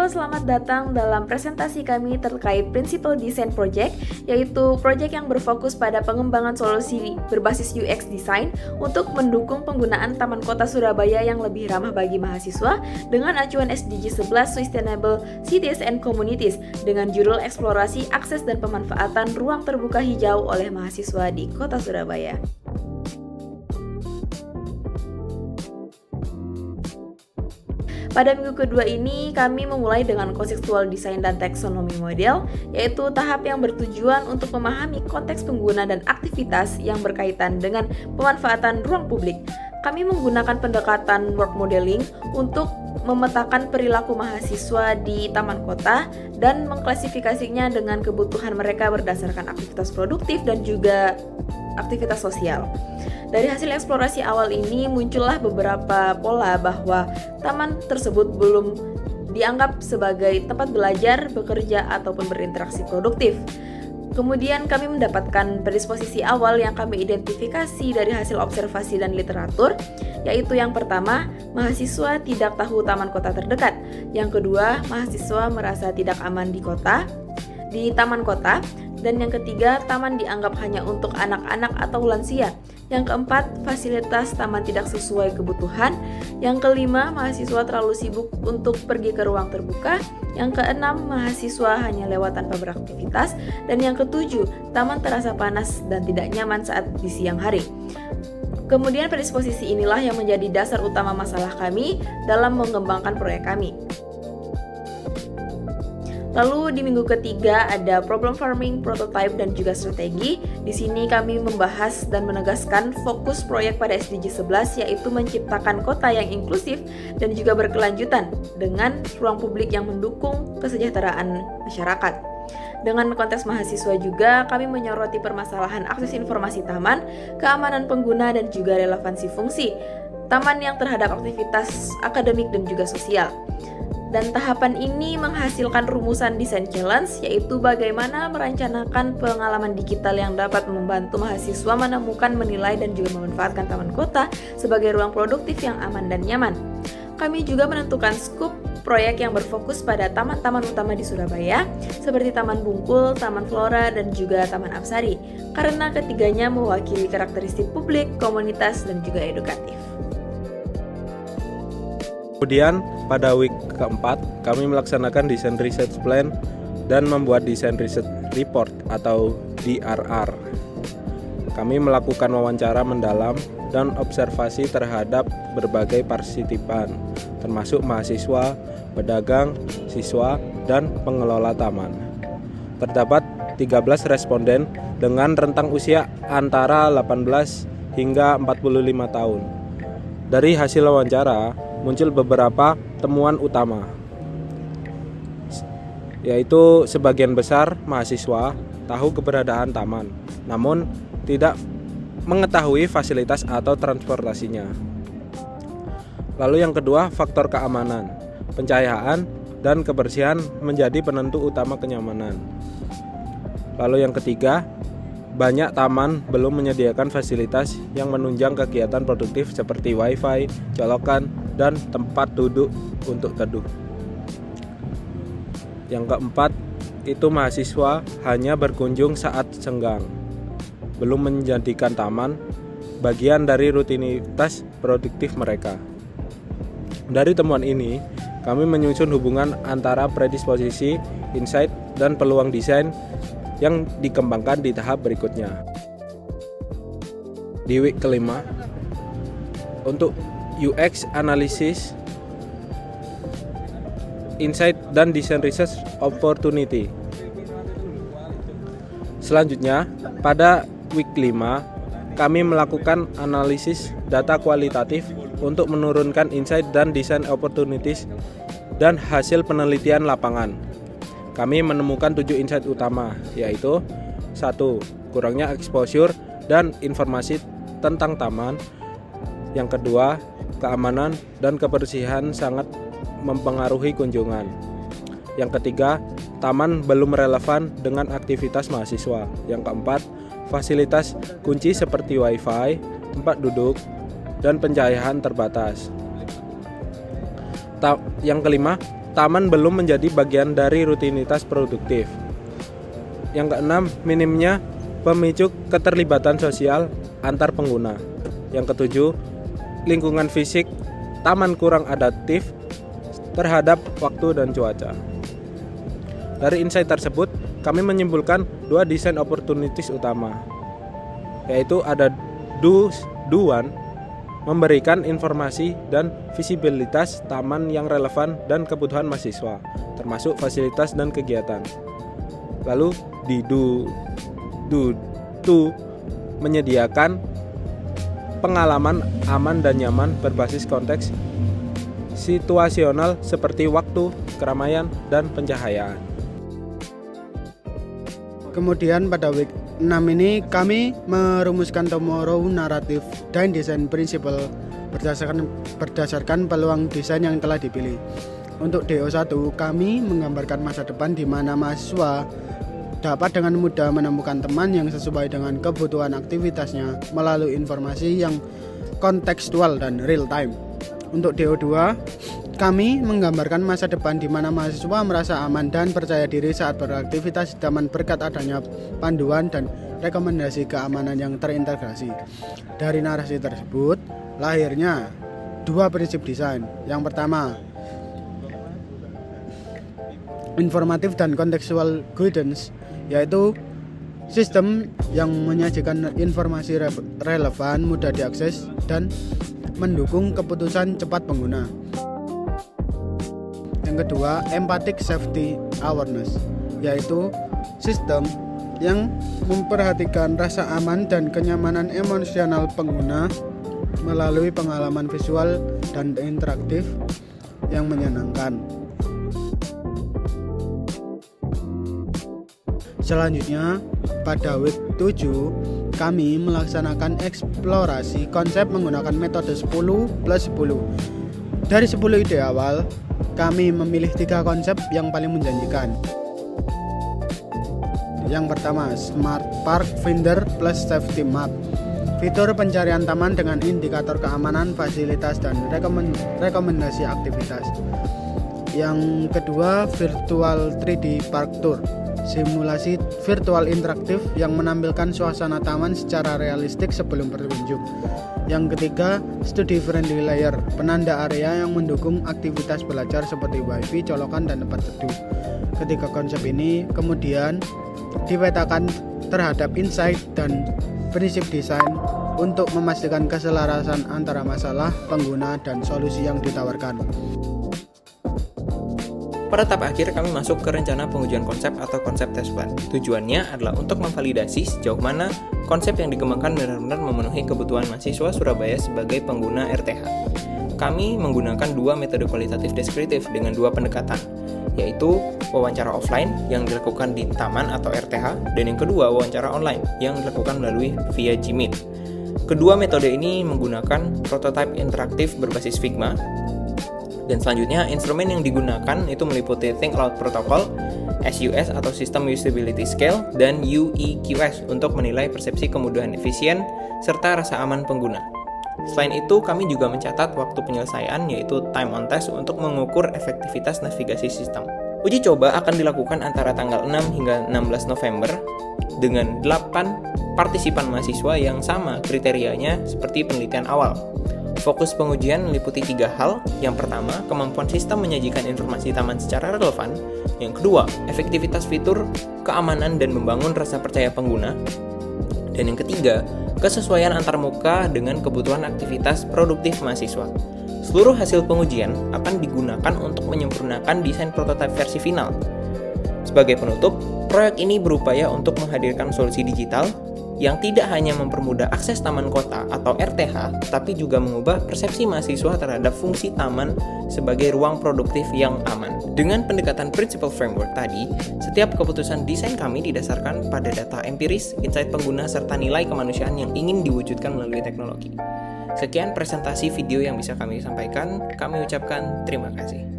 Halo, selamat datang dalam presentasi kami terkait Principal Design Project, yaitu proyek yang berfokus pada pengembangan solusi berbasis UX Design untuk mendukung penggunaan Taman Kota Surabaya yang lebih ramah bagi mahasiswa dengan acuan SDG 11 Sustainable Cities and Communities dengan judul Eksplorasi, Akses, dan Pemanfaatan Ruang Terbuka Hijau oleh Mahasiswa di Kota Surabaya. Pada minggu kedua ini, kami memulai dengan konseptual desain dan taksonomi model, yaitu tahap yang bertujuan untuk memahami konteks pengguna dan aktivitas yang berkaitan dengan pemanfaatan ruang publik. Kami menggunakan pendekatan work modeling untuk memetakan perilaku mahasiswa di taman kota dan mengklasifikasinya dengan kebutuhan mereka berdasarkan aktivitas produktif dan juga aktivitas sosial. Dari hasil eksplorasi awal ini muncullah beberapa pola bahwa taman tersebut belum dianggap sebagai tempat belajar, bekerja, ataupun berinteraksi produktif. Kemudian kami mendapatkan predisposisi awal yang kami identifikasi dari hasil observasi dan literatur, yaitu yang pertama, mahasiswa tidak tahu taman kota terdekat. Yang kedua, mahasiswa merasa tidak aman di taman kota. Dan yang ketiga, taman dianggap hanya untuk anak-anak atau lansia. Yang keempat, fasilitas taman tidak sesuai kebutuhan. Yang kelima, mahasiswa terlalu sibuk untuk pergi ke ruang terbuka. Yang keenam, mahasiswa hanya lewat tanpa beraktivitas. Dan yang ketujuh, taman terasa panas dan tidak nyaman saat di siang hari. Kemudian predisposisi inilah yang menjadi dasar utama masalah kami dalam mengembangkan proyek kami. Lalu di minggu ketiga ada problem farming, prototype, dan juga strategi. Di sini kami membahas dan menegaskan fokus proyek pada SDG 11 yaitu menciptakan kota yang inklusif dan juga berkelanjutan dengan ruang publik yang mendukung kesejahteraan masyarakat. Dengan konteks mahasiswa juga kami menyoroti permasalahan akses informasi taman, keamanan pengguna, dan juga relevansi fungsi taman yang terhadap aktivitas akademik dan juga sosial. Dan tahapan ini menghasilkan rumusan desain challenge, yaitu bagaimana merencanakan pengalaman digital yang dapat membantu mahasiswa menemukan, menilai, dan juga memanfaatkan taman kota sebagai ruang produktif yang aman dan nyaman. Kami juga menentukan skop proyek yang berfokus pada taman-taman utama di Surabaya, seperti Taman Bungkul, Taman Flora, dan juga Taman Apsari, karena ketiganya mewakili karakteristik publik, komunitas, dan juga edukatif. Kemudian pada week keempat kami melaksanakan desain research plan dan membuat desain research report atau DRR. Kami melakukan wawancara mendalam dan observasi terhadap berbagai partisipan, termasuk mahasiswa, pedagang, siswa, dan pengelola taman. Terdapat 13 responden dengan rentang usia antara 18 hingga 45 tahun. Dari hasil wawancara muncul beberapa temuan utama, yaitu sebagian besar mahasiswa tahu keberadaan taman, namun tidak mengetahui fasilitas atau transportasinya. Lalu yang kedua, faktor keamanan, pencahayaan, dan kebersihan menjadi penentu utama kenyamanan. Lalu yang ketiga, banyak taman belum menyediakan fasilitas yang menunjang kegiatan produktif seperti wifi, colokan, dan tempat duduk untuk teduh. Yang keempat, itu mahasiswa hanya berkunjung saat senggang, belum menjadikan taman bagian dari rutinitas produktif mereka. Dari temuan ini, kami menyusun hubungan antara predisposisi, insight, dan peluang desain yang dikembangkan di tahap berikutnya. Di week kelima, untuk UX Analysis, Insight, dan Design Research Opportunity. Selanjutnya, pada week 5, kami melakukan analisis data kualitatif untuk menurunkan insight dan design opportunities dan hasil penelitian lapangan. Kami menemukan 7 insight utama, yaitu 1. Kurangnya exposure dan informasi tentang taman. Yang kedua, keamanan dan kebersihan sangat mempengaruhi kunjungan. Yang ketiga, taman belum relevan dengan aktivitas mahasiswa. Yang keempat, fasilitas kunci seperti wifi, tempat duduk, dan pencahayaan terbatas. Yang kelima, taman belum menjadi bagian dari rutinitas produktif. Yang keenam, minimnya pemicu keterlibatan sosial antar pengguna. Yang ketujuh, lingkungan fisik taman kurang adaptif terhadap waktu dan cuaca. Dari insight tersebut, kami menyimpulkan dua desain opportunities utama, yaitu ada do-one, memberikan informasi dan visibilitas taman yang relevan dan kebutuhan mahasiswa, termasuk fasilitas dan kegiatan. Lalu di do-two, menyediakan pengalaman aman dan nyaman berbasis konteks situasional seperti waktu, keramaian, dan pencahayaan. Kemudian pada week 6 ini kami merumuskan tomorrow narrative dan design principle berdasarkan peluang desain yang telah dipilih. Untuk DO1, kami menggambarkan masa depan di mana mahasiswa dapat dengan mudah menemukan teman yang sesuai dengan kebutuhan aktivitasnya melalui informasi yang kontekstual dan real time. Untuk DO2, kami menggambarkan masa depan di mana mahasiswa merasa aman dan percaya diri saat beraktivitas di taman berkat adanya panduan dan rekomendasi keamanan yang terintegrasi. Dari narasi tersebut, lahirnya dua prinsip desain. Yang pertama, informatif dan contextual guidance, yaitu sistem yang menyajikan informasi relevan, mudah diakses, dan mendukung keputusan cepat pengguna. Yang kedua, empathic safety awareness, yaitu sistem yang memperhatikan rasa aman dan kenyamanan emosional pengguna melalui pengalaman visual dan interaktif yang menyenangkan. Selanjutnya, pada week 7, kami melaksanakan eksplorasi konsep menggunakan metode 10+10. Dari 10 ide awal, kami memilih 3 konsep yang paling menjanjikan. Yang pertama, Smart Park Finder plus Safety Map. Fitur pencarian taman dengan indikator keamanan, fasilitas, dan rekomendasi aktivitas. Yang kedua, Virtual 3D Park Tour. Simulasi virtual interaktif yang menampilkan suasana taman secara realistik sebelum berkunjung. Yang ketiga, Study Friendly Layer, penanda area yang mendukung aktivitas belajar seperti wifi, colokan, dan tempat teduh. Ketiga konsep ini kemudian dipetakan terhadap insight dan prinsip desain untuk memastikan keselarasan antara masalah, pengguna, dan solusi yang ditawarkan. Pada tahap akhir, kami masuk ke rencana pengujian konsep atau konsep test plan. Tujuannya adalah untuk memvalidasi sejauh mana konsep yang dikembangkan benar-benar memenuhi kebutuhan mahasiswa Surabaya sebagai pengguna RTH. Kami menggunakan dua metode kualitatif deskriptif dengan dua pendekatan, yaitu wawancara offline yang dilakukan di taman atau RTH, dan yang kedua wawancara online yang dilakukan melalui via Gmeet. Kedua metode ini menggunakan prototipe interaktif berbasis Figma. Dan selanjutnya, instrumen yang digunakan itu meliputi Think Aloud Protocol, SUS atau System Usability Scale, dan UEQS untuk menilai persepsi kemudahan efisien serta rasa aman pengguna. Selain itu, kami juga mencatat waktu penyelesaian yaitu time on task untuk mengukur efektivitas navigasi sistem. Uji coba akan dilakukan antara tanggal 6 hingga 16 November dengan 8 partisipan mahasiswa yang sama kriterianya seperti penelitian awal. Fokus pengujian meliputi 3 hal. Yang pertama, kemampuan sistem menyajikan informasi taman secara relevan. Yang kedua, efektivitas fitur, keamanan, dan membangun rasa percaya pengguna. Dan yang ketiga, kesesuaian antarmuka dengan kebutuhan aktivitas produktif mahasiswa. Seluruh hasil pengujian akan digunakan untuk menyempurnakan desain prototipe versi final. Sebagai penutup, proyek ini berupaya untuk menghadirkan solusi digital yang tidak hanya mempermudah akses taman kota atau RTH, tapi juga mengubah persepsi mahasiswa terhadap fungsi taman sebagai ruang produktif yang aman. Dengan pendekatan Principle Framework tadi, setiap keputusan desain kami didasarkan pada data empiris, insight pengguna, serta nilai kemanusiaan yang ingin diwujudkan melalui teknologi. Sekian presentasi video yang bisa kami sampaikan. Kami ucapkan terima kasih.